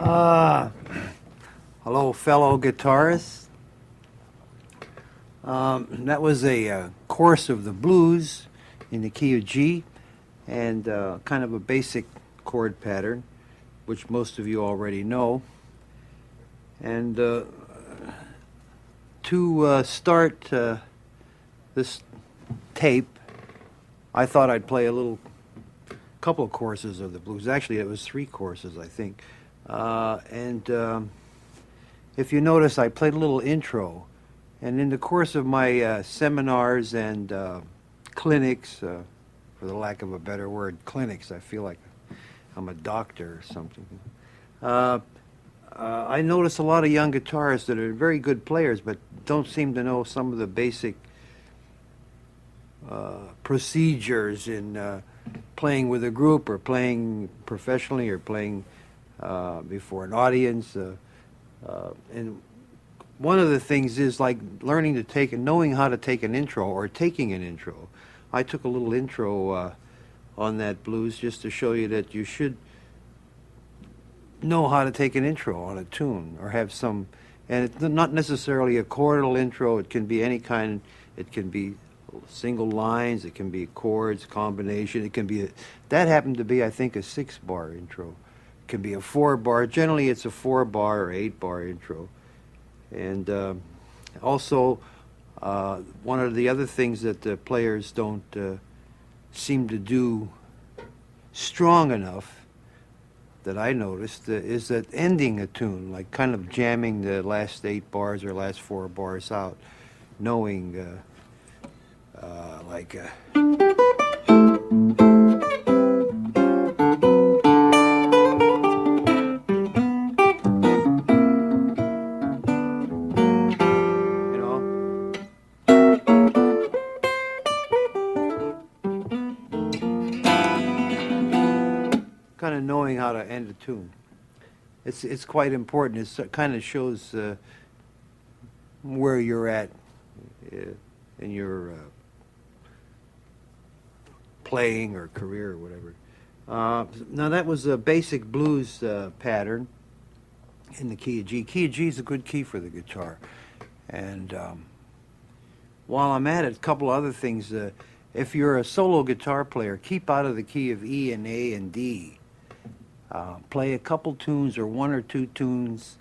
Uh, Hello, fellow guitarists. That was a course of the blues in the key of G and kind of a basic chord pattern, which most of you already know. And to start this tape, I thought I'd play a little couple of courses of the blues. Actually, it was 3 courses, I think. If you notice, I played a little intro. And in the course of my seminars and clinics, for the lack of a better word, clinics, I feel like I'm a doctor or something. I notice a lot of young guitarists that are very good players, but don't seem to know some of the basic procedures in playing with a group or playing professionally or playing before an audience. And one of the things is like learning to take and knowing how to take an intro or taking an intro. I took a little intro on that blues just to show you that you should know how to take an intro on a tune or have some, and it's not necessarily a chordal intro. It can be any kind. It can be single lines. It can be chords, combination. It can be, that happened to be, I think, a 6-bar intro. It can be a 4-bar. Generally, it's a 4-bar or 8-bar intro. And also, one of the other things that the players don't seem to do strong enough that I noticed is that ending a tune, like kind of jamming the last 8 bars or last 4 bars out, knowing like... kind of knowing how to end a tune. It's quite important. It kind of shows where you're at in your playing or career or whatever. Now that was a basic blues pattern in the key of G. Key of G is a good key for the guitar. And while I'm at it, a couple other things. If you're a solo guitar player, keep out of the key of E and A and D. Play a couple tunes or 1 or 2 tunes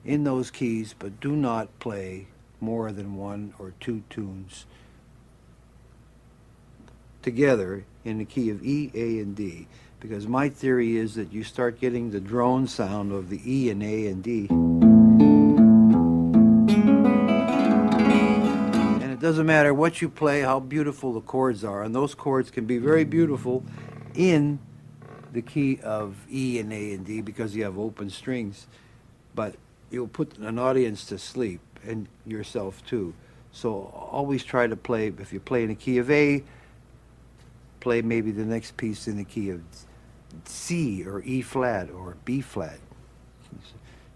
in those keys, but do not play more than 1 or 2 tunes together in the key of E, A, and D. Because my theory is that you start getting the drone sound of the E and A and D. And it doesn't matter what you play, how beautiful the chords are. And those chords can be very beautiful in the key of E and A and D because you have open strings, but you'll put an audience to sleep and yourself too. So always try to play, if you play in the key of A, play maybe the next piece in the key of C or E flat or B flat.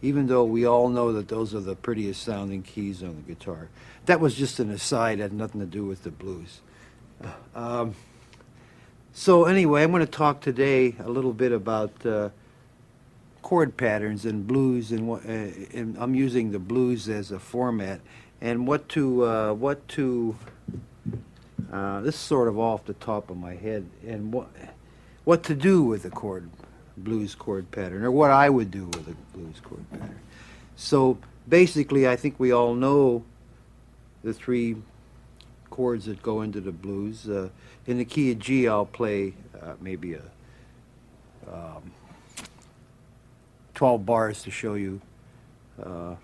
Even though we all know that those are the prettiest sounding keys on the guitar. That was just an aside, had nothing to do with the blues. So anyway, I'm going to talk today a little bit about chord patterns and blues, and I'm using the blues as a format, and this is sort of off the top of my head, and what to do with the blues chord pattern, or what I would do with a blues chord pattern. So basically, I think we all know the 3 chords that go into the blues. In the key of G, I'll play maybe a 12 bars to show you the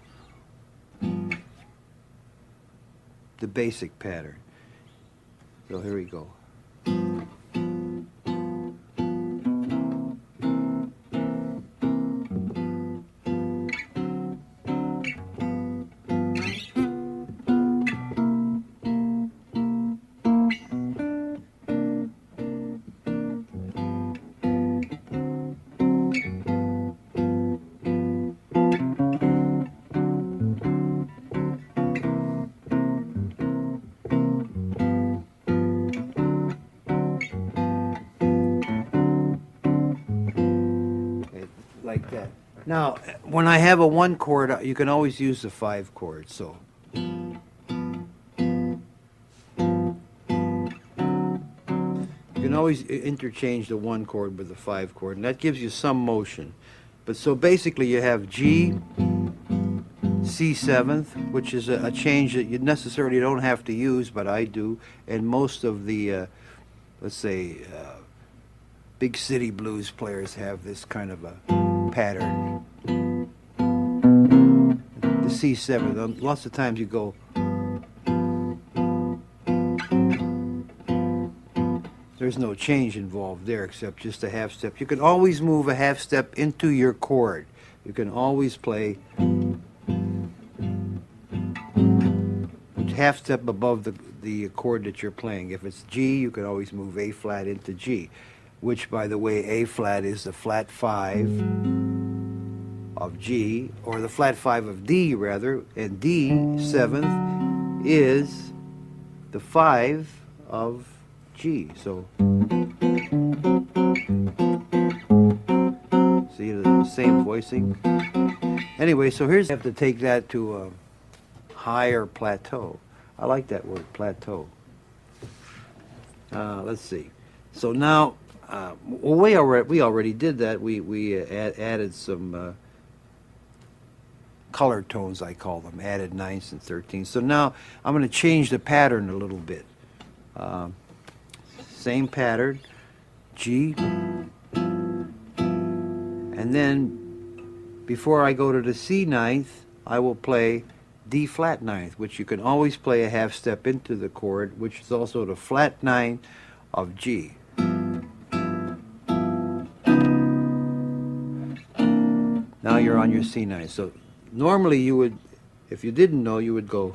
basic pattern. So here we go. Like that. Now, when I have a 1 chord, you can always use the 5 chord, so. You can always interchange the 1 chord with the 5 chord, and that gives you some motion. But so basically you have G, C seventh, which is a change that you necessarily don't have to use, but I do, and most of the, let's say, big city blues players have this kind of a pattern. The C7, lots of times you go. There's no change involved there except just a half step. You can always move a half step into your chord. You can always play half step above the chord that you're playing. If it's G, you can always move A flat into G, which, by the way, A flat is the flat 5 of G, or the flat 5 of D, rather, and D, 7th, is the 5 of G. So, see the same voicing? Anyway, so here's, you have to take that to a higher plateau. I like that word, plateau. Let's see. So now, well, we already did that. We added some color tones, I call them, added 9ths and 13ths. So now I'm going to change the pattern a little bit. Same pattern, G, and then before I go to the C 9th, I will play D flat 9th, which you can always play a half step into the chord, which is also the flat 9 of G. Now you're on your C 9. So normally you would, if you didn't know, you would go.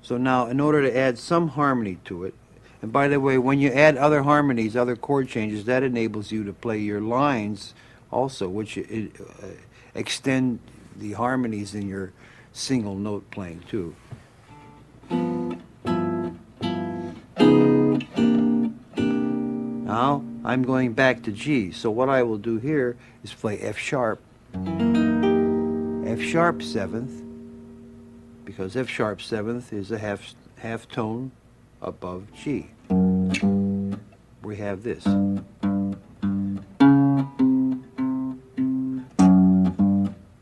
So now, in order to add some harmony to it, and by the way, when you add other harmonies, other chord changes, that enables you to play your lines also, which extend the harmonies in your single note playing too. Now, I'm going back to G, so what I will do here is play F sharp 7th, because F sharp 7th is a half tone above G. We have this.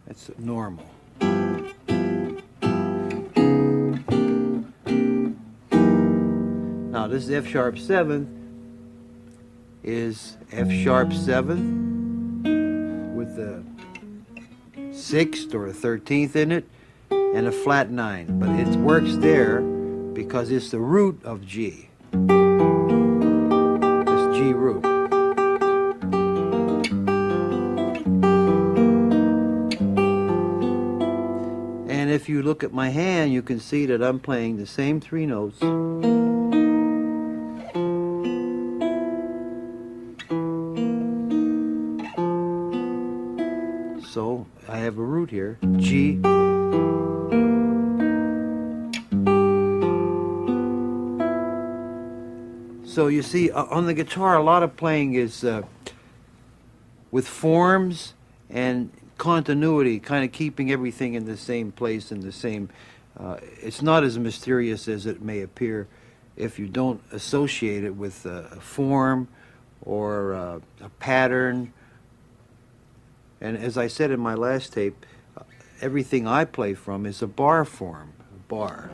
That's normal. Now this F sharp 7th is F sharp 7th with the 6th or a 13th in it, and a flat 9, but it works there because it's the root of G. This G root. And if you look at my hand, you can see that I'm playing the same 3 notes. So I have a root here, G. So you see, on the guitar, a lot of playing is with forms and continuity, kind of keeping everything in the same place, in the same. It's not as mysterious as it may appear if you don't associate it with a form or a pattern. And as I said in my last tape, everything I play from is a bar form, a bar.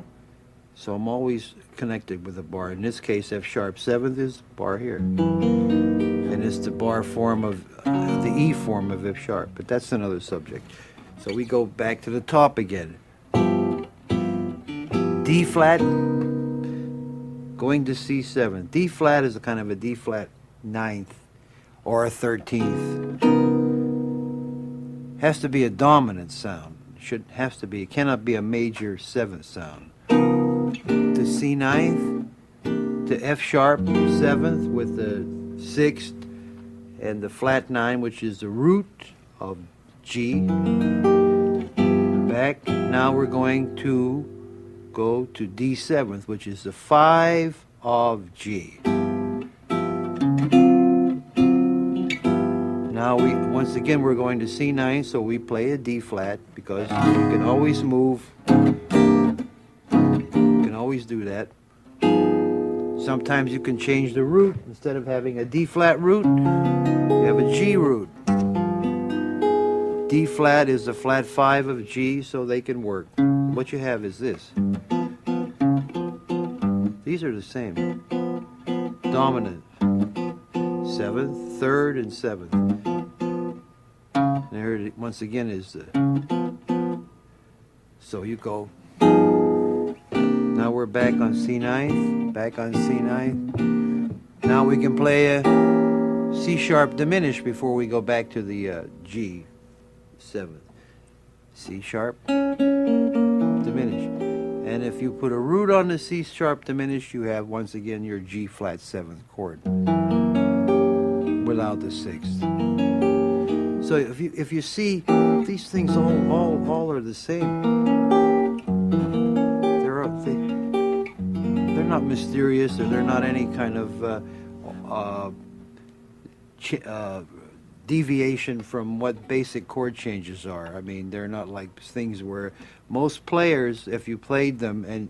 So I'm always connected with a bar. In this case, F sharp 7th is bar here. And it's the bar form of, the E form of F sharp, but that's another subject. So we go back to the top again. D flat, going to C7. D flat is a kind of a D flat 9th or a 13th. Has to be a dominant sound. Has to be. It cannot be a major 7th sound. To C 9th, to F sharp 7th with the 6th and the flat 9, which is the root of G. Back. Now we're going to go to D 7th, which is the 5 of G. again, we're going to C9, so we play a D flat because you can always move. You can always do that. Sometimes you can change the root. Instead of having a D flat root, you have a G root. D flat is the flat 5 of G, so they can work. What you have is this. These are the same. Dominant, 7th, 3rd, and 7th. And here it once again is the. So you go. Now we're back on C9, back on C9. Now we can play a C sharp diminished before we go back to the G 7th. C sharp diminished. And if you put a root on the C sharp diminished, you have once again your G flat 7th chord without the 6th. So if you see, these things all are the same. They're not mysterious, or they're not any kind of deviation from what basic chord changes are. I mean, they're not like things where most players, if you played them and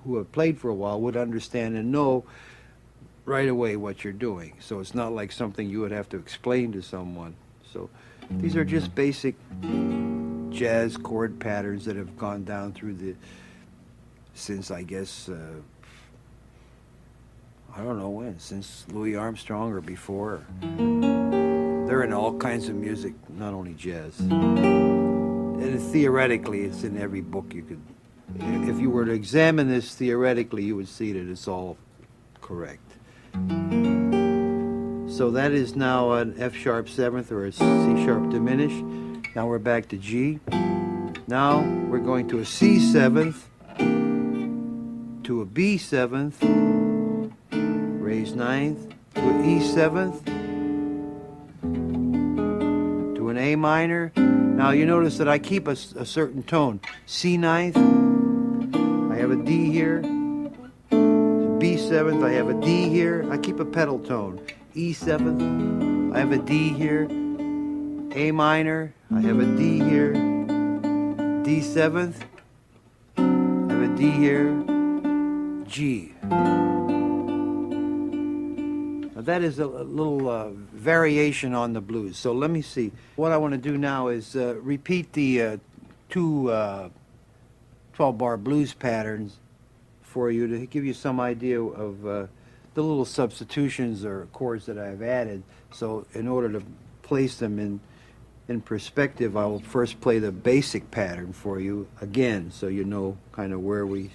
who have played for a while, would understand and know right away what you're doing. So it's not like something you would have to explain to someone. So these are just basic jazz chord patterns that have gone down through since I guess I don't know when, since Louis Armstrong or before. They're in all kinds of music, not only jazz. And theoretically, it's in every book you could. If you were to examine this theoretically, you would see that it's all correct. So that is now an F sharp 7th or a C sharp diminished. Now we're back to G. Now we're going to a C 7th, to a B 7th, raise 9th, to an E 7th, to an A minor. Now you notice that I keep a certain tone. C 9th, I have a D here. B 7th, I have a D here. I keep a pedal tone. E 7th, I have a D here. A minor, I have a D here. D 7th, I have a D here. G. Now that is a little variation on the blues. So let me see. What I want to do now is repeat the two 12-bar blues patterns for you to give you some idea of the little substitutions or chords that I've added. So in order to place them in perspective, I will first play the basic pattern for you again, so you know kind of where we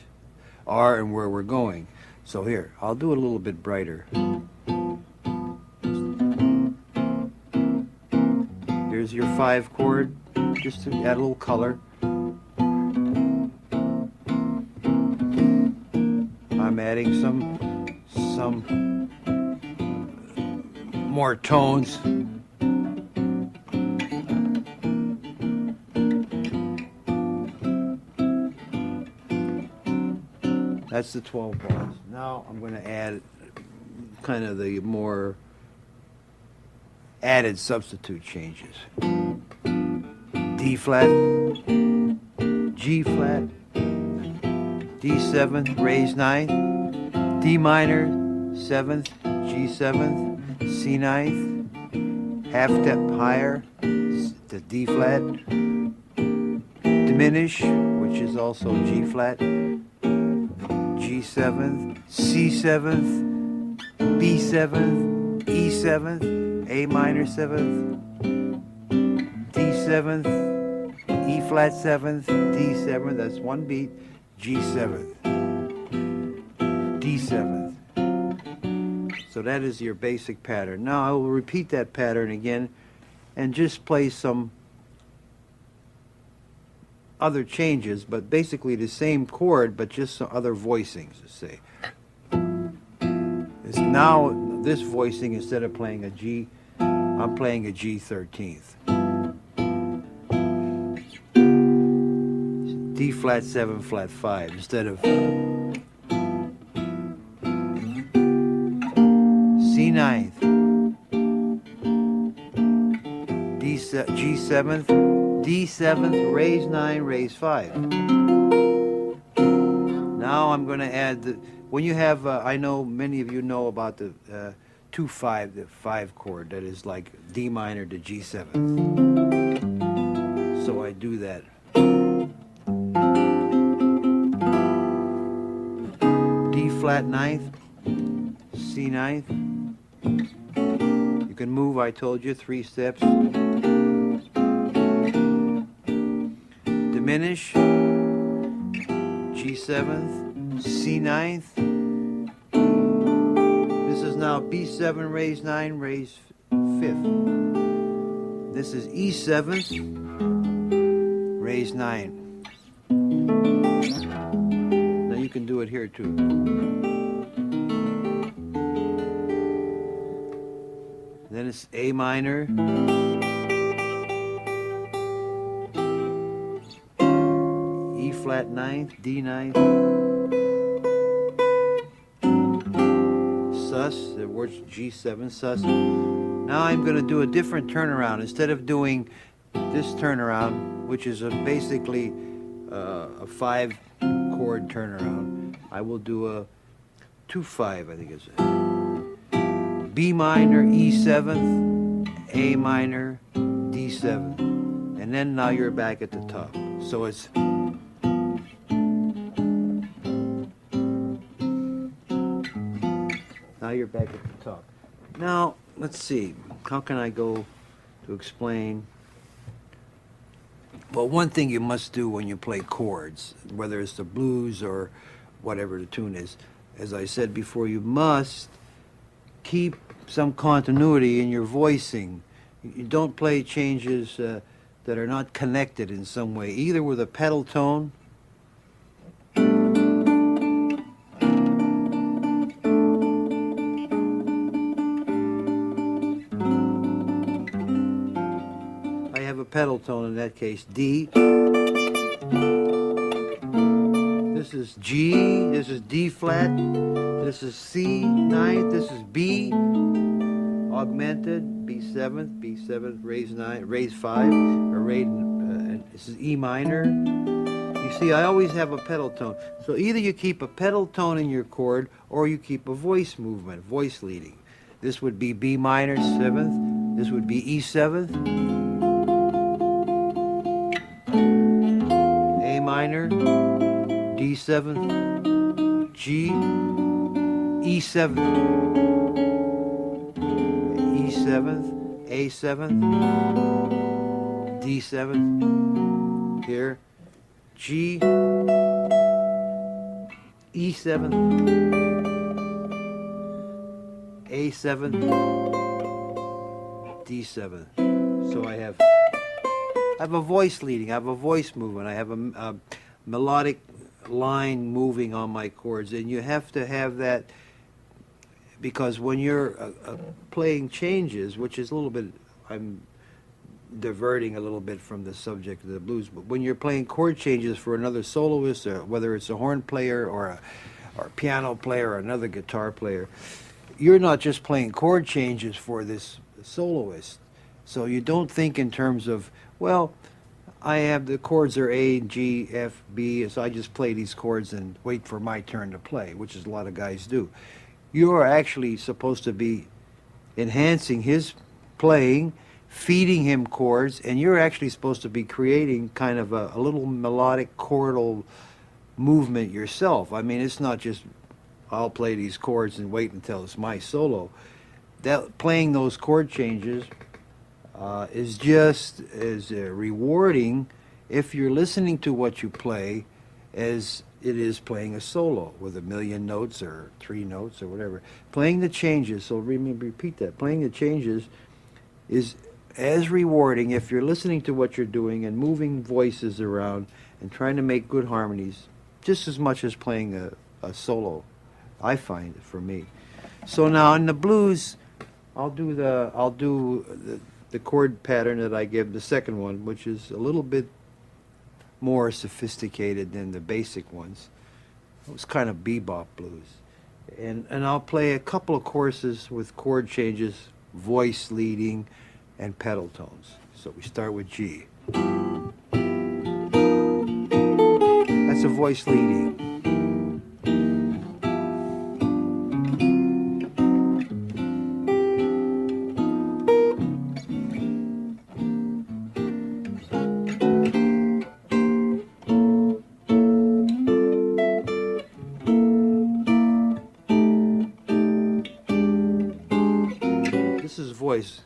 are and where we're going. So here, I'll do it a little bit brighter. Here's your 5 chord, just to add a little color. I'm adding some more tones. That's the 12 bars. Now I'm going to add kind of the more added substitute changes. D flat, G flat, D7th, raise 9th, D minor, 7th, G 7th, C 9th, half step higher, the D flat, diminish, which is also G flat, G 7th, C 7th, B 7th, E 7th, A minor 7th, D 7th, E flat 7th, D 7th, that's one beat, G 7th, D 7th. So that is your basic pattern. Now I will repeat that pattern again and just play some other changes, but basically the same chord, but just some other voicings, let's say. It's now this voicing, instead of playing a G, I'm playing a G 13th. D flat 7 flat 5 instead of C 9th, D G7th, D7th, raise 9, raise 5. Now I'm going to add the, when you have, I know many of you know about the 2-5, the 5 chord that is like D minor to G7th. So I do that. D flat ninth, C ninth. You can move, I told you, 3 steps. Diminish, G7th, C ninth. This is now B7, raise 9, raise 5th. This is E7th, raise 9. Now you can do it here too. Then it's A minor, E flat ninth, D ninth, sus, the word's G7, sus. Now I'm going to do a different turnaround. Instead of doing this turnaround, which is basically a 5 chord turnaround, I will do a 2-5, I think it's B minor, E7th, A minor, D7. And then now you're back at the top. So it's now you're back at the top. Now, let's see. How can I go to explain? Well, one thing you must do when you play chords, whether it's the blues or whatever the tune is, as I said before, you must keep some continuity in your voicing. You don't play changes that are not connected in some way, either with a pedal tone pedal tone, in that case D. This is G, this is D flat, this is C ninth, this is B augmented, B7th, B7th, raise 9, raise 5, or raise, this is E minor. You see, I always have a pedal tone. So either you keep a pedal tone in your chord or you keep a voice movement, voice leading. This would be B minor 7th, this would be E7th, minor, D7, G, E7, E7, A7, D7, here, G, E7, A7, D7. So I have a voice leading, I have a voice movement, I have a melodic line moving on my chords, and you have to have that, because when you're playing changes, which is a little bit, I'm diverting a little bit from the subject of the blues, but when you're playing chord changes for another soloist, or whether it's a horn player or a piano player or another guitar player, you're not just playing chord changes for this soloist. So you don't think in terms of, well, I have the chords are A, G, F, B, so I just play these chords and wait for my turn to play, which is a lot of guys do. You are actually supposed to be enhancing his playing, feeding him chords, and you're actually supposed to be creating kind of a little melodic chordal movement yourself. I mean, it's not just I'll play these chords and wait until it's my solo. That playing those chord changes is just as rewarding if you're listening to what you play as it is playing a solo with 1,000,000 notes or 3 notes or whatever. Playing the changes, so repeat that, playing the changes is as rewarding if you're listening to what you're doing and moving voices around and trying to make good harmonies, just as much as playing a solo, I find, for me. So now in the blues, I'll do the chord pattern that I give, the second one, which is a little bit more sophisticated than the basic ones. It was kind of bebop blues. And I'll play a couple of courses with chord changes, voice leading, and pedal tones. So we start with G. That's a voice leading. This is voice.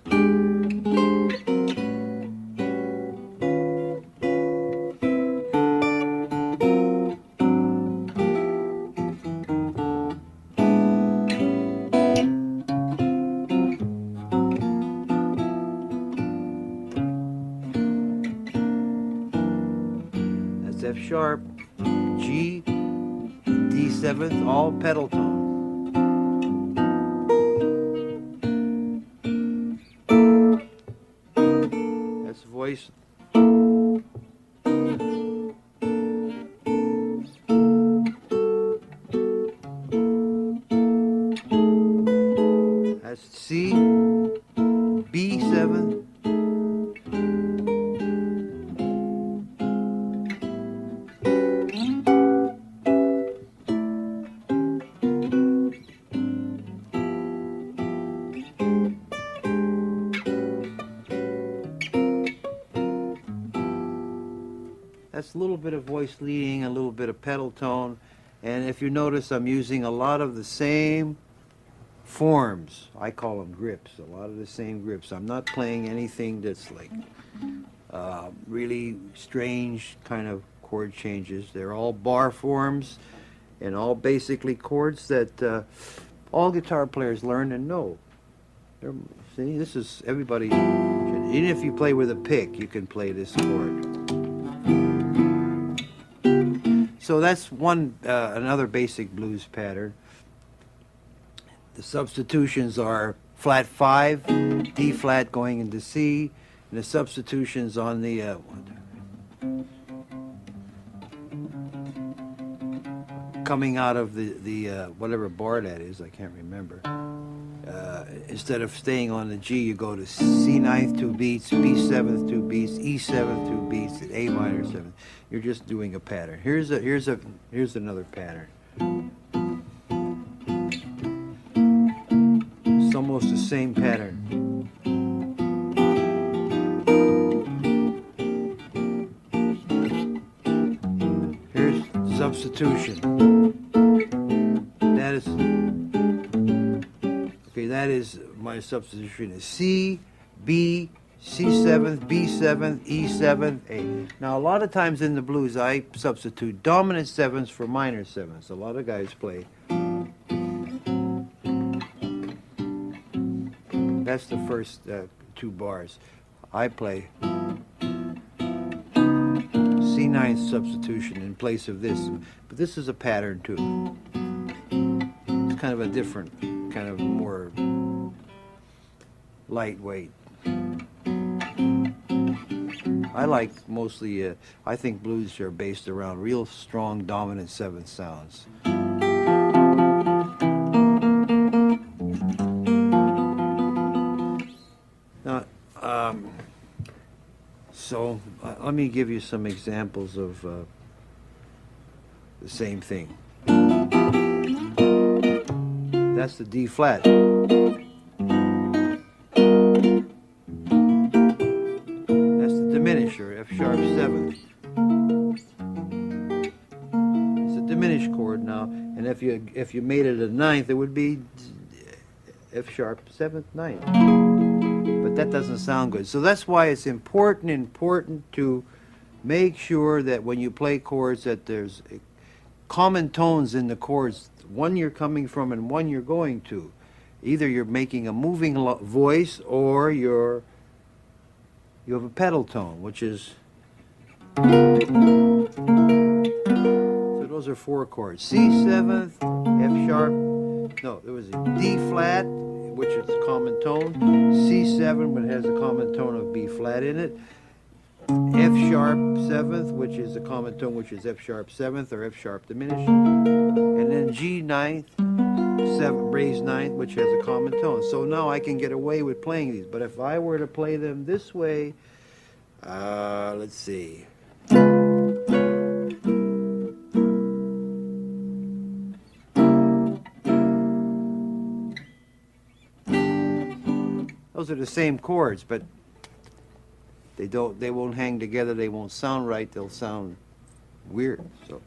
That's F sharp, G, D seventh, all pedal tone. That's voice. That's C, B7. That's a little bit of voice leading, a little bit of pedal tone. And if you notice, I'm using a lot of the same forms. I call them grips, a lot of the same grips. I'm not playing anything that's like really strange kind of chord changes. They're all bar forms and all basically chords that all guitar players learn and know. See, this is everybody. Even if you play with a pick, you can play this chord. So that's another basic blues pattern. The substitutions are flat 5, D flat going into C, and the substitutions on the coming out of the whatever bar that is, I can't remember. Instead of staying on the G, you go to C ninth 2 beats, B seventh 2 beats, E seventh 2 beats, and A minor 7. You're just doing a pattern. Here's another pattern. It's almost the same pattern. Here's substitution. That is my substitution is C, B, C7, B7, E7, A. Now a lot of times in the blues I substitute dominant 7s for minor 7s. A lot of guys play. That's the first 2 bars. I play C9 substitution in place of this. But this is a pattern too. It's kind of a different, kind of more lightweight. I like mostly, I think blues are based around real strong dominant 7th sounds. Now, so let me give you some examples of the same thing. That's the D flat. Diminisher, F sharp 7th. It's a diminished chord now, and if you made it a 9th, it would be F sharp 7th 9th. But that doesn't sound good. So that's why it's important to make sure that when you play chords that there's common tones in the chords, one you're coming from and one you're going to. Either you're making a moving voice or you have a pedal tone, which is, so those are 4 chords. C 7th, F sharp, no, there was a D flat, which is a common tone, C7, but it has a common tone of B flat in it, F sharp 7th, which is a common tone, which is F sharp 7th or F sharp diminished, and then G 9th, 7 raised 9th, which has a common tone. So now I can get away with playing these. But if I were to play them this way, Let's see. Those are the same chords, but they won't hang together, they won't sound right, they'll sound weird. So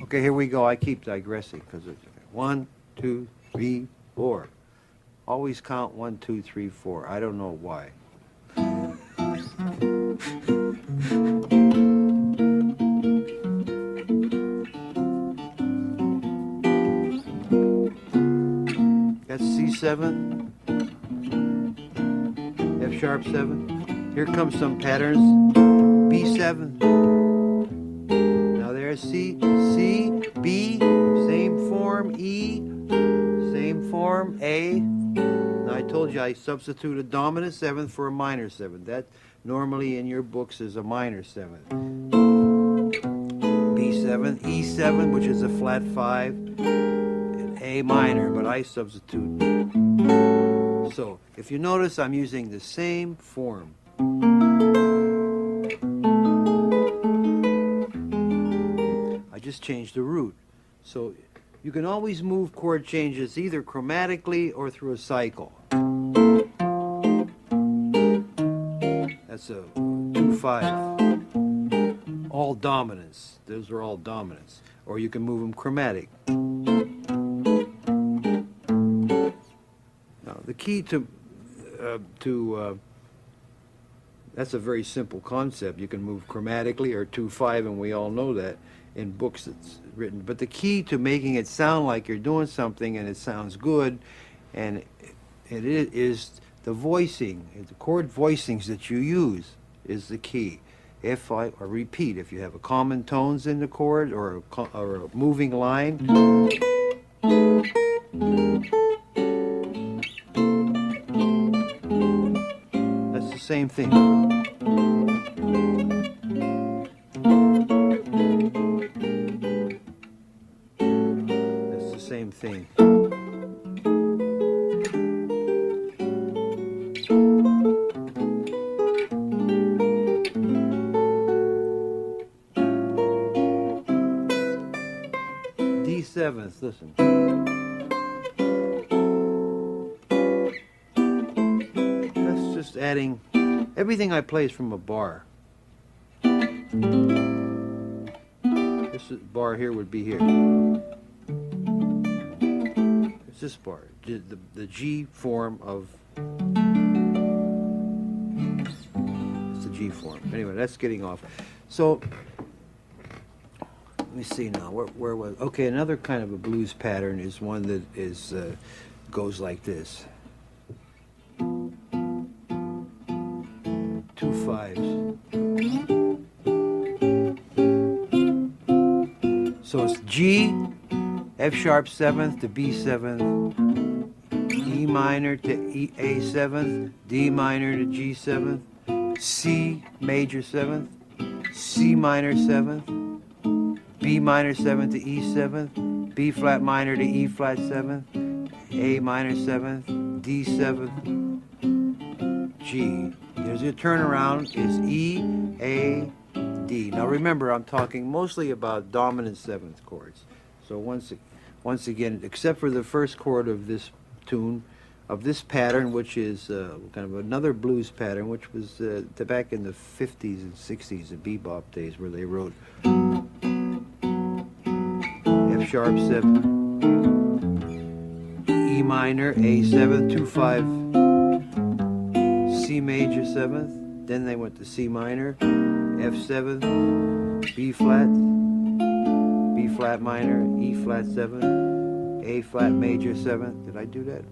okay, here we go. I keep digressing because it's 1, 2, 3, 4. Always count 1, 2, 3, 4. I don't know why. That's C7, F sharp 7. Here comes some patterns. B7. Now there's C, C, B, same form, E, same form, A. Now I told you I substitute a dominant 7th for a minor 7th. That normally in your books is a minor 7th. B7, E7, which is a flat 5, and A minor, but I substitute. So if you notice, I'm using the same form. I just changed the root. So you can always move chord changes either chromatically or through a cycle. That's a 2-5. All dominants. Those are all dominants. Or you can move them chromatic. Now the key to that's a very simple concept. You can move chromatically or 2-5, and we all know that in books it's written. But the key to making it sound like you're doing something and it sounds good, and it is the voicing, the chord voicings that you use is the key. If I repeat, if you have a common tones in the chord or a moving line, that's the same thing. That's the same thing. D7th, listen. That's just adding, everything I play is from a bar. This bar here would be here. It's this bar, the G form of, it's the G form. Anyway, that's getting off. So, let me see now, where was, okay, another kind of a blues pattern is one that is, goes like this. 2 5s. So it's G, F sharp 7th to B 7th, E minor to A 7th, D minor to G 7th, C major 7th, C minor 7th, B minor 7th to E 7th, B flat minor to E flat 7th, A minor 7th, D 7th, G. There's your turnaround is E, A, D. Now remember, I'm talking mostly about dominant 7th chords. So once again, except for the first chord of this tune, of this pattern, which is kind of another blues pattern, which was back in the 50s and 60s, the bebop days, where they wrote F sharp 7, E minor, A7, 2 5, C major 7th, then they went to C minor, F7, B flat minor, E flat 7, A flat major 7th, did I do that?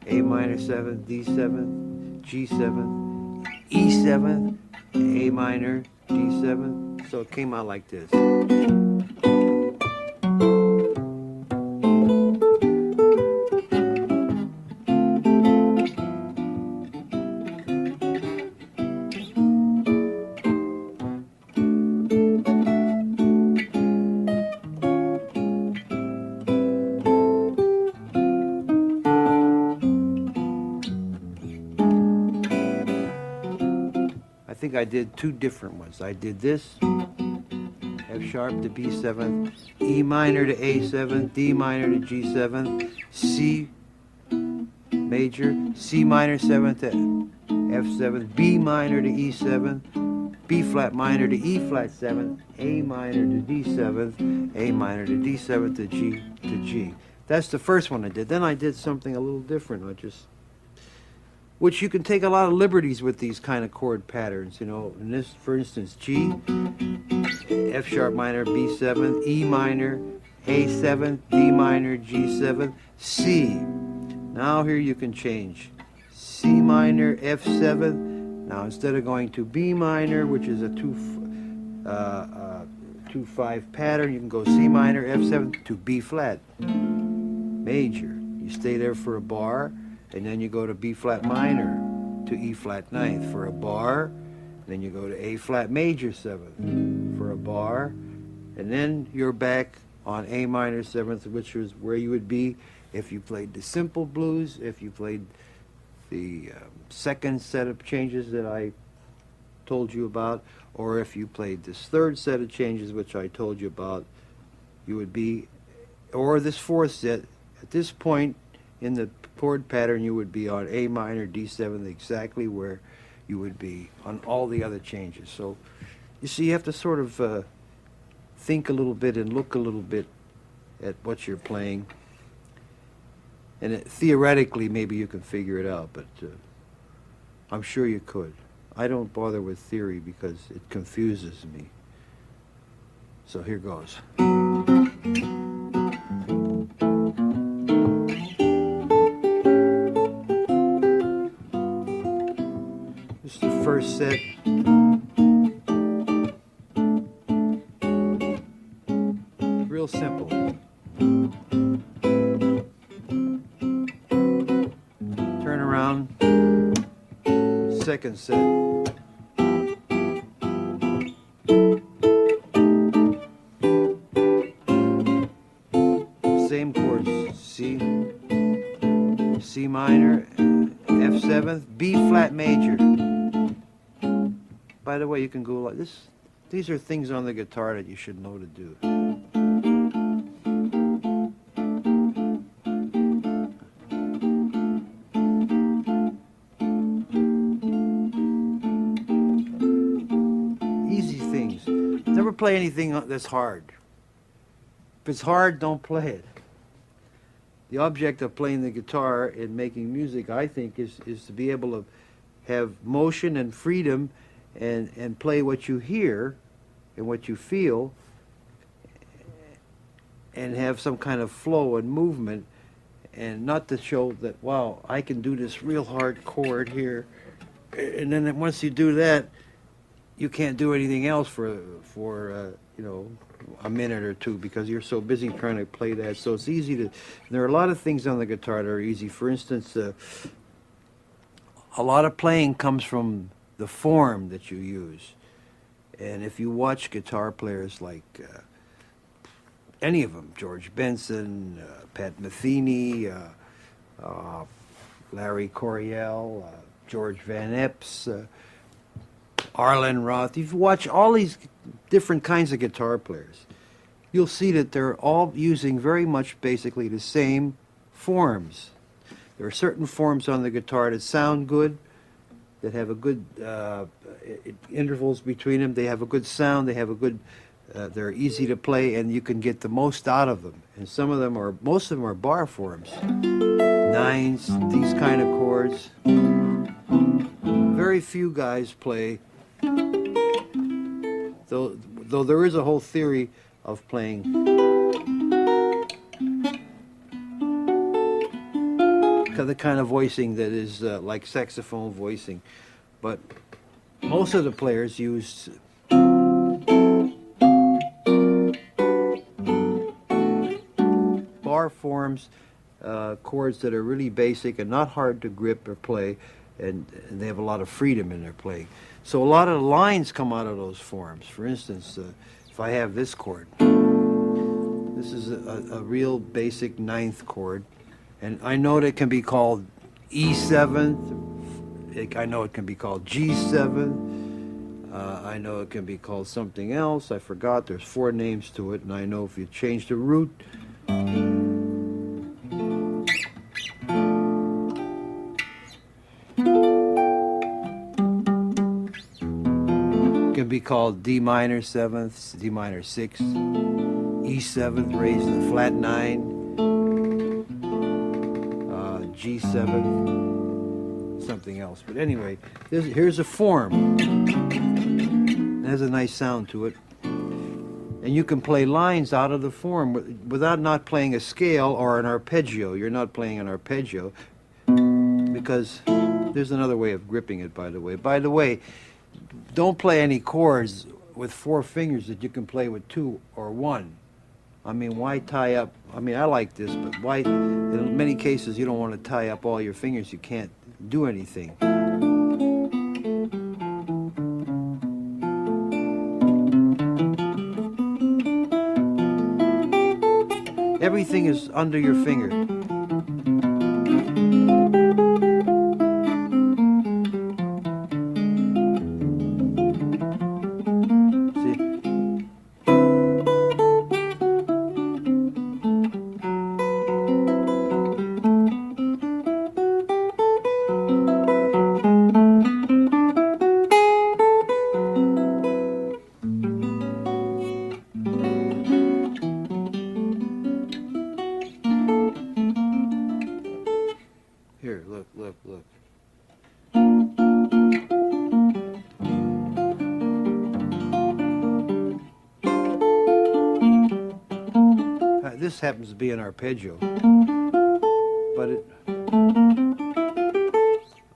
A minor 7th, D 7th, G 7th, E 7th, A minor, D 7th, so it came out like this. think I did two different ones. I did this, F sharp to B7, E minor to A7, D minor to G7, C major, C minor 7 to F7, B minor to E7, B flat minor to E flat 7, A minor to D7, A minor to D7 to G. That's the first one I did. Then I did something a little different. Which you can take a lot of liberties with these kind of chord patterns, you know. In this, for instance, G, F sharp minor, B7, E minor, A7, D minor, G7, C. Now here you can change. C minor, F7. Now instead of going to B minor, which is a 2-5 pattern, you can go C minor, F7 to B flat, major. You stay there for a bar, and then you go to B flat minor to E flat ninth for a bar. Then you go to A flat major 7th for a bar, and then you're back on A minor 7th, which is where you would be if you played the simple blues, if you played the second set of changes that I told you about, or if you played this third set of changes which I told you about, you would be, or this fourth set. At this point in the chord pattern, you would be on A minor, D7, exactly where you would be on all the other changes. So, you see, you have to sort of think a little bit and look a little bit at what you're playing. And theoretically, maybe you can figure it out, but I'm sure you could. I don't bother with theory because it confuses me. So here goes. This is the first set. Real simple. Turn around. Second set. Same chords. C minor, F7th, B flat major. By the way, you can go like this. These are things on the guitar that you should know to do. Easy things. Never play anything that's hard. If it's hard, don't play it. The object of playing the guitar and making music, I think, is to be able to have motion and freedom and play what you hear and what you feel and have some kind of flow and movement, and not to show that, wow, I can do this real hard chord here, and then once you do that, you can't do anything else for you know, a minute or two because you're so busy trying to play that. So it's easy to, there are a lot of things on the guitar that are easy. For instance, a lot of playing comes from the form that you use. And if you watch guitar players like any of them, George Benson, Pat Metheny, Larry Coryell, George Van Epps, Arlen Roth, if you watch all these different kinds of guitar players, you'll see that they're all using very much basically the same forms. There are certain forms on the guitar that sound good, that have a good intervals between them. They have a good sound. They have a good. They're easy to play, and you can get the most out of them. And some of them are, most of them are bar forms, nines, these kind of chords. Very few guys play. Though there is a whole theory of playing the kind of voicing that is like saxophone voicing, but most of the players use bar forms, chords that are really basic and not hard to grip or play, and they have a lot of freedom in their playing. So a lot of lines come out of those forms. For instance, if I have this chord, this is a real basic ninth chord, and I know that it can be called E7, I know it can be called G7, I know it can be called something else. I forgot. There's 4 names to it, and I know if you change the root, it can be called D minor 7th, D minor 6th, E 7th raised to the flat 9, G 7th, something else. But anyway, here's a form. It has a nice sound to it. And you can play lines out of the form without not playing a scale or an arpeggio. You're not playing an arpeggio because there's another way of gripping it, by the way. By the way, don't play any chords with 4 fingers that you can play with 2 or 1. I mean, why tie up? I mean, I like this, but why? In many cases, you don't want to tie up all your fingers. You can't do anything. Everything is under your finger. Here, look, look, look. This happens to be an arpeggio, but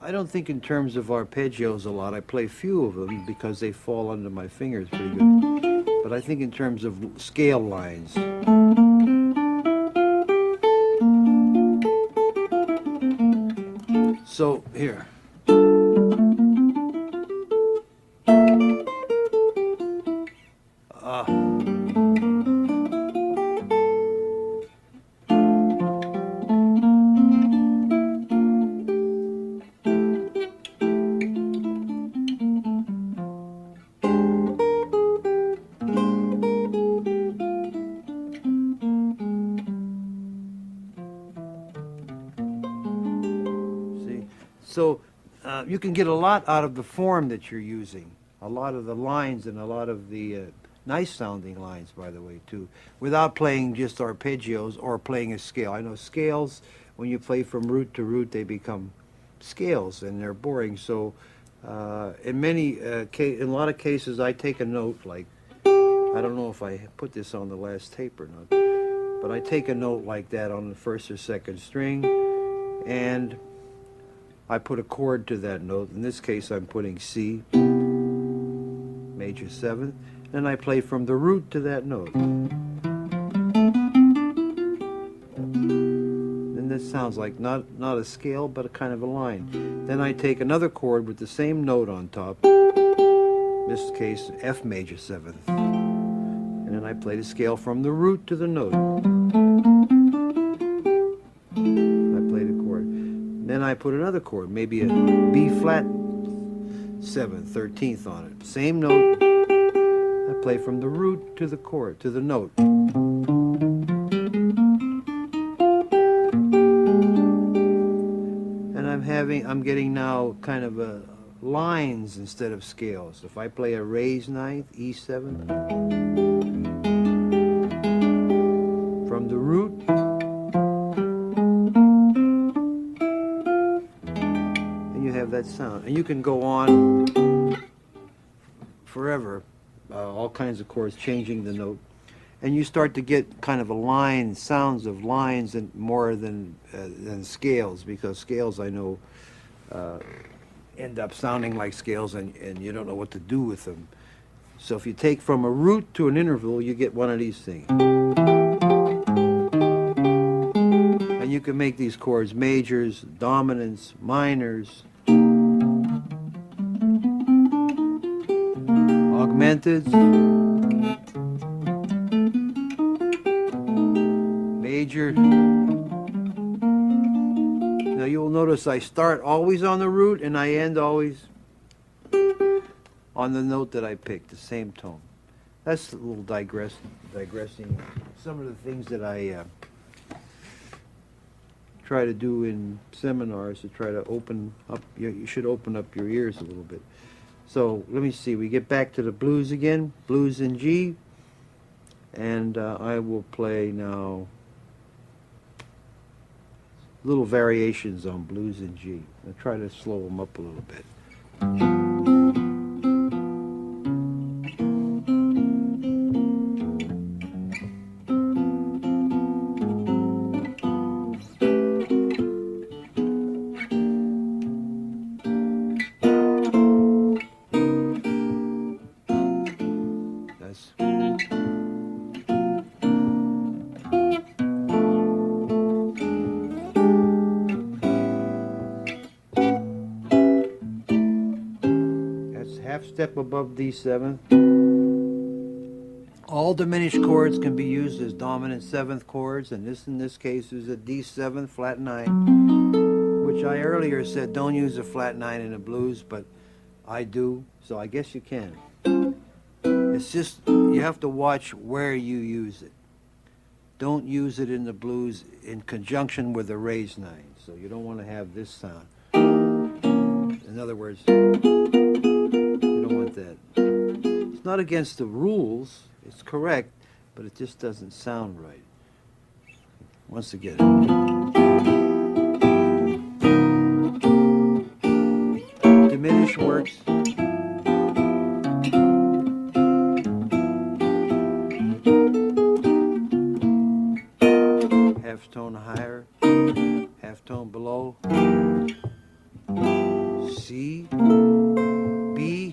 I don't think in terms of arpeggios a lot. I play few of them because they fall under my fingers pretty good. But I think in terms of scale lines. So, here. So you can get a lot out of the form that you're using, a lot of the lines and a lot of the nice sounding lines, by the way, too, without playing just arpeggios or playing a scale. I know scales, when you play from root to root, they become scales and they're boring. So in a lot of cases, I take a note like, I don't know if I put this on the last tape or not, but I take a note like that on the 1st or 2nd string, and I put a chord to that note. In this case, I'm putting C, major 7th, and I play from the root to that note. And this sounds like not a scale, but a kind of a line. Then I take another chord with the same note on top, in this case, F major 7th. And then I play the scale from the root to the note. Then I put another chord, maybe a B flat 7th, 13th on it. Same note. I play from the root to the chord, to the note. And I'm getting now kind of lines instead of scales. If I play a raised 9th, E7, from the root, that sound, and you can go on forever, all kinds of chords, changing the note, and you start to get kind of a line, sounds of lines, and more than scales, because scales, I know, end up sounding like scales, and you don't know what to do with them. So if you take from a root to an interval, you get one of these things, and you can make these chords majors, dominants, minors, augmented, major. Now you'll notice I start always on the root and I end always on the note that I picked, the same tone. That's a little digressing. Some of the things that I try to do in seminars to try to open up, you should open up your ears a little bit. So let me see, we get back to the blues again, blues in G, and I will play now little variations on blues in G. I'll try to slow them up a little bit. Half step above D7. All diminished chords can be used as dominant seventh chords, and this in this case is a D7 flat 9, which I earlier said don't use a flat 9 in the blues, but I do, so I guess you can. It's just you have to watch where you use it. Don't use it in the blues in conjunction with a raised 9, so you don't want to have this sound. In other words, that. It's not against the rules, it's correct, but it just doesn't sound right. Once again. Diminished works. Half tone higher, half tone below. C, B,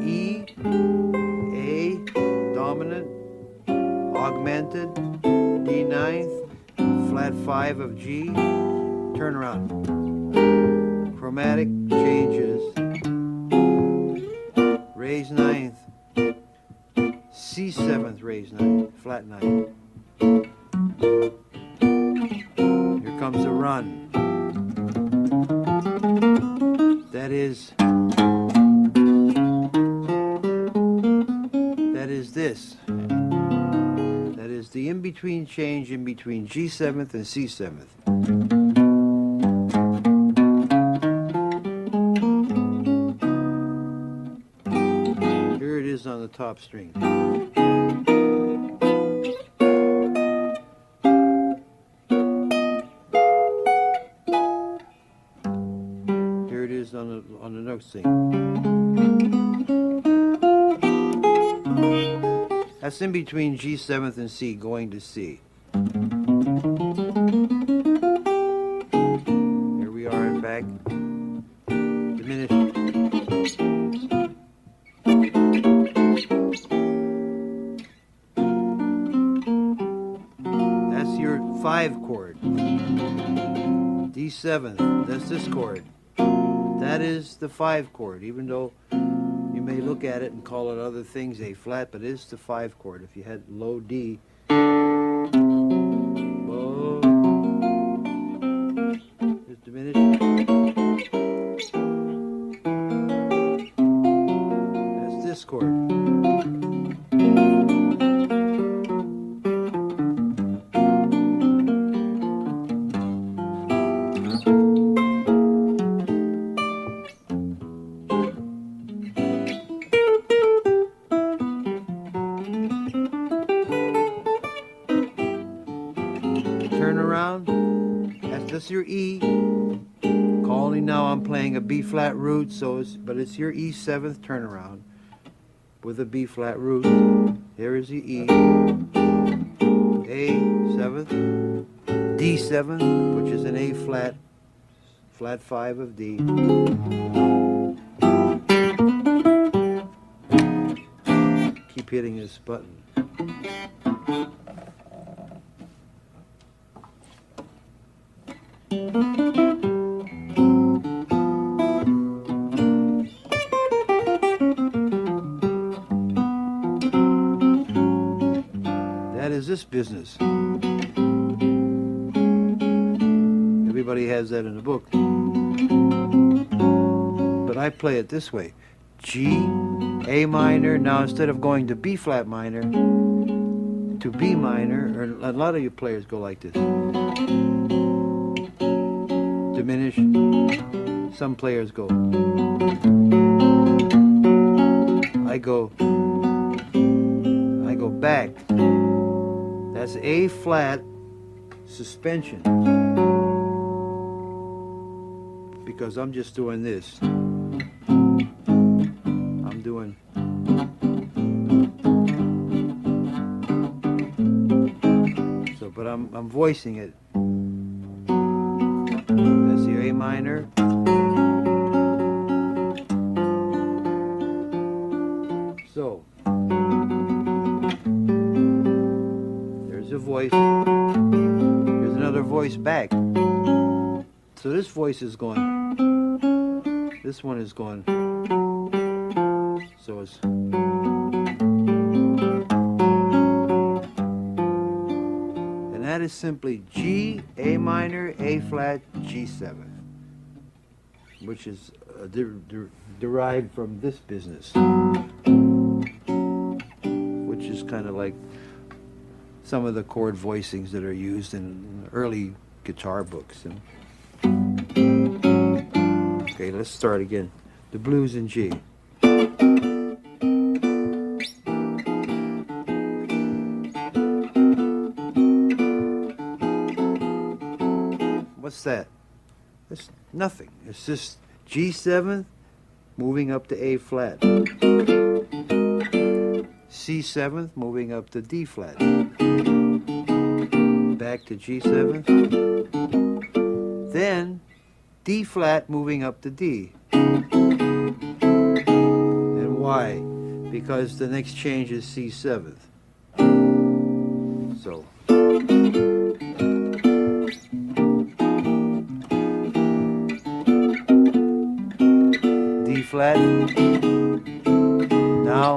E, A, dominant, augmented, D ninth, flat 5 of G, turn around. Chromatic changes, raised ninth, C seventh raised ninth, flat 9. Here comes a run. That is this. That is the in-between change in between G7th and C7th. Here it is on the top string. Here it is on the next string. That's in between G7th and C, going to C. Here we are and back. Diminished. That's your 5 chord. D7th, that's this chord. That is the 5 chord, even though you may look at it and call it other things, A flat, but it's the 5 chord. If you had low D, whoa, it's diminished. That's this chord. Turn around, that's your E. Calling now, I'm playing a B flat root, but it's your E 7th turnaround with a B flat root. Here is the E, A 7th, D 7th, which is an A flat, flat 5 of D. Keep hitting this button. That is this business. Everybody has that in the book. But I play it this way. G, A minor. Now instead of going to B flat minor, to B minor, or a lot of you players go like this. Diminish. Some players go. I go back. That's A flat suspension. Because I'm just doing this. I'm doing. So, but I'm voicing it. That's the A minor. So, there's a voice. There's another voice back. So this voice is going. This one is going. So it's. And that is simply G, A minor, A flat, G7, which is derived from this business, which is kind of like some of the chord voicings that are used in early guitar books. Okay, let's start again. The blues in G. What's that? It's nothing. It's just G7 moving up to A flat. C7 moving up to D flat. Back to G7. Then D flat moving up to D. And why? Because the next change is C7. So. D flat. Now.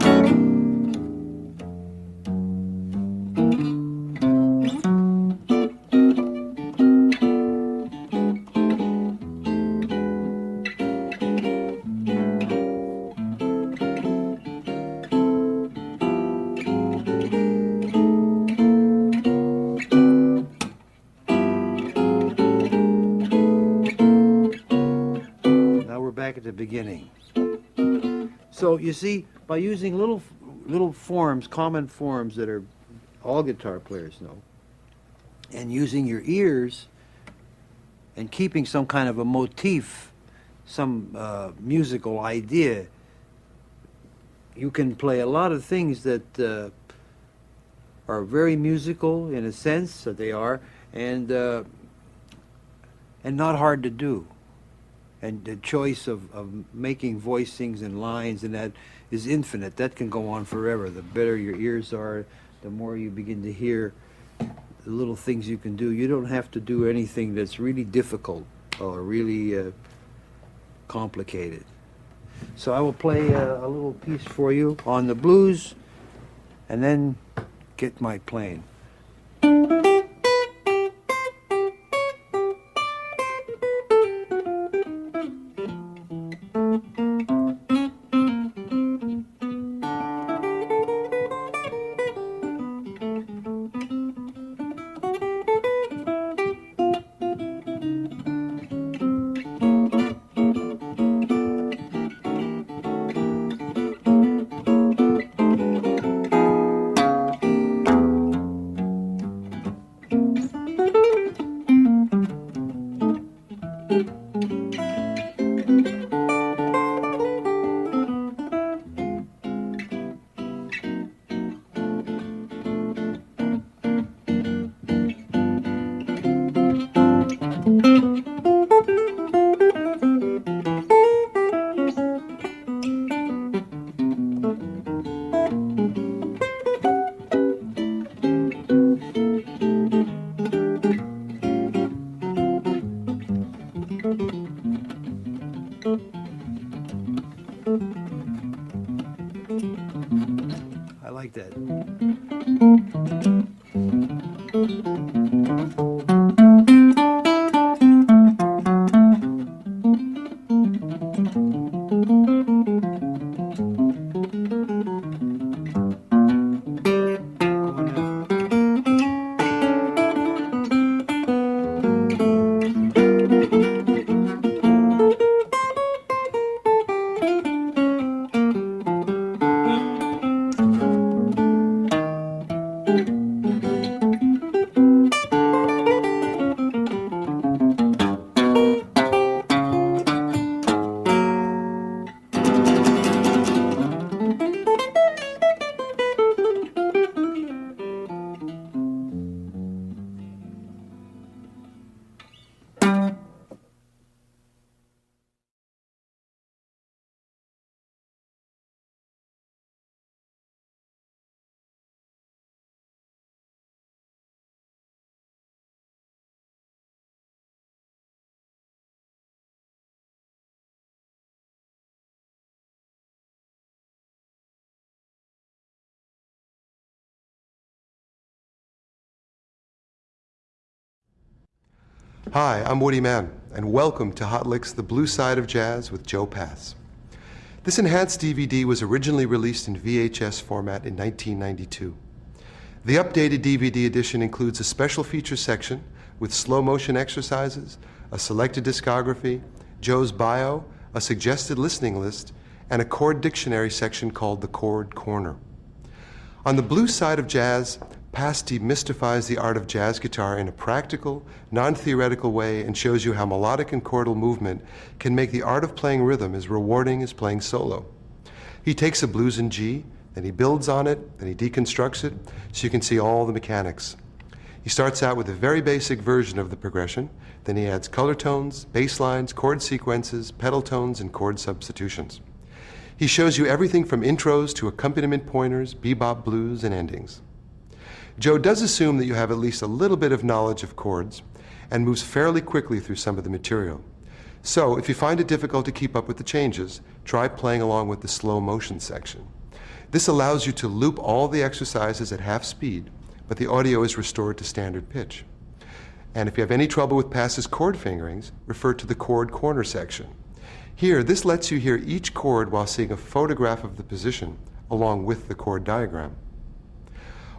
Back at the beginning. So you see, by using little forms, common forms that are all guitar players know, and using your ears and keeping some kind of a motif, some musical idea, you can play a lot of things that are very musical in a sense that they are, and not hard to do. And the choice of making voicings and lines and that is infinite. That can go on forever. The better your ears are, the more you begin to hear the little things you can do. You don't have to do anything that's really difficult or really complicated. So I will play a little piece for you on the blues and then get my playing. Hi, I'm Woody Mann, and welcome to Hot Licks, the Blue Side of Jazz with Joe Pass. This enhanced DVD was originally released in VHS format in 1992. The updated DVD edition includes a special features section with slow motion exercises, a selected discography, Joe's bio, a suggested listening list, and a chord dictionary section called the Chord Corner. On the Blue Side of Jazz, Pass demystifies the art of jazz guitar in a practical, non-theoretical way and shows you how melodic and chordal movement can make the art of playing rhythm as rewarding as playing solo. He takes a blues in G, then he builds on it, then he deconstructs it, so you can see all the mechanics. He starts out with a very basic version of the progression, then he adds color tones, bass lines, chord sequences, pedal tones, and chord substitutions. He shows you everything from intros to accompaniment pointers, bebop blues, and endings. Joe does assume that you have at least a little bit of knowledge of chords and moves fairly quickly through some of the material. So if you find it difficult to keep up with the changes, try playing along with the slow motion section. This allows you to loop all the exercises at half speed, but the audio is restored to standard pitch. And if you have any trouble with Pass's chord fingerings, refer to the Chord Corner section. Here, this lets you hear each chord while seeing a photograph of the position along with the chord diagram.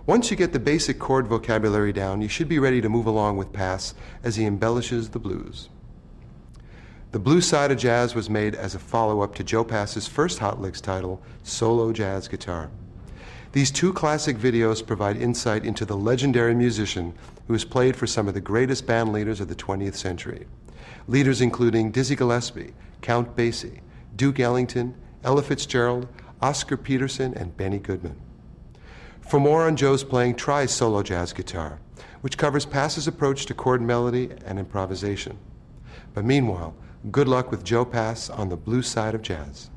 Once you get the basic chord vocabulary down, you should be ready to move along with Pass as he embellishes the blues. The Blue Side of Jazz was made as a follow-up to Joe Pass's first Hot Licks title, Solo Jazz Guitar. These two classic videos provide insight into the legendary musician who has played for some of the greatest band leaders of the 20th century. Leaders including Dizzy Gillespie, Count Basie, Duke Ellington, Ella Fitzgerald, Oscar Peterson, and Benny Goodman. For more on Joe's playing, try Solo Jazz Guitar, which covers Pass's approach to chord melody and improvisation. But meanwhile, good luck with Joe Pass on the Blue Side of Jazz.